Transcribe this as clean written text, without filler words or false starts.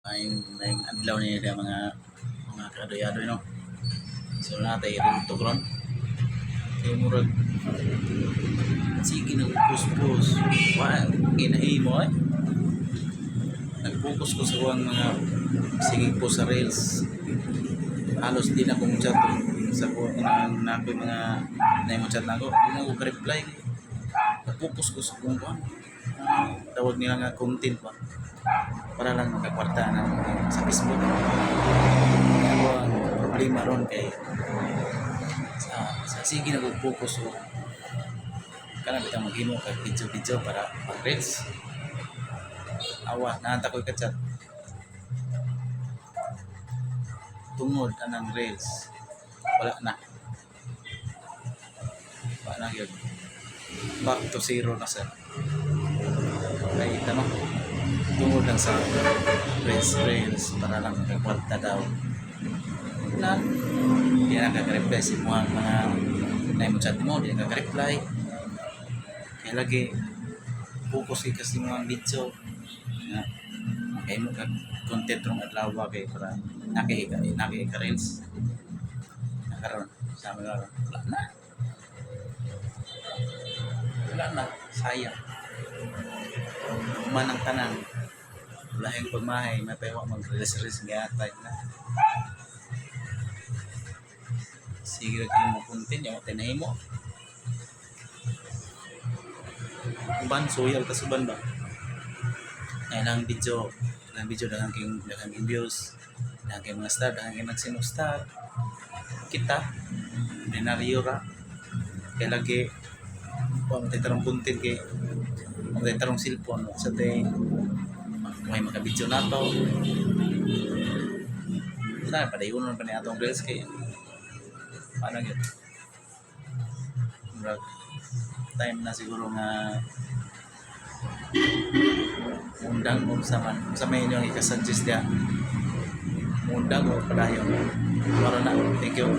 May adlaw niya mga kadoy-adoy no. So natay rin to kron. Kay murag sige nagpuspos. Wa ginahimo eh. Nag-focus ko sa kuang mga sige po sa reels. Halos di na ko mo chat sa kuang na mga na mo chat nako. Di na ko reply. Nag-focus ko sa kuang tawag nila nga content pa para lang magkakwarta na sa Facebook. Ako ang problema ron kay sa sige nag-focus ko kana bitang maghimo kag video para mag-reels. Awa naanta ko ka-chat tungod anang reels wala na yun, back to zero na sir. Kaya tanong tungod lang sa reels para lang magkakwarta daw na hindi na kaka-reply si mga na mo chat mo, hindi na kaka-reply kaya lagi focus kay kasi mga video na kaya mo content rong adlaw kay para nakika reels nakaroon sa mga wala na sayang manang tanan wala yung pagmahay may payawa mag-reels nga type na sige lagi mo content yung tinahin mo uban soyal kasuban ba ngayon ang video dagang views dagang mga star dagang nagsinustar kita binaryo ra kaya lagi kung titarong content kay kung titarong cellphone sa tay may makabidyo na to na padayunon pa ni atong reels kay paano yun time na siguro nga mundang mo sa may inyong ikasuggest niya mundang mo padayon para na thank you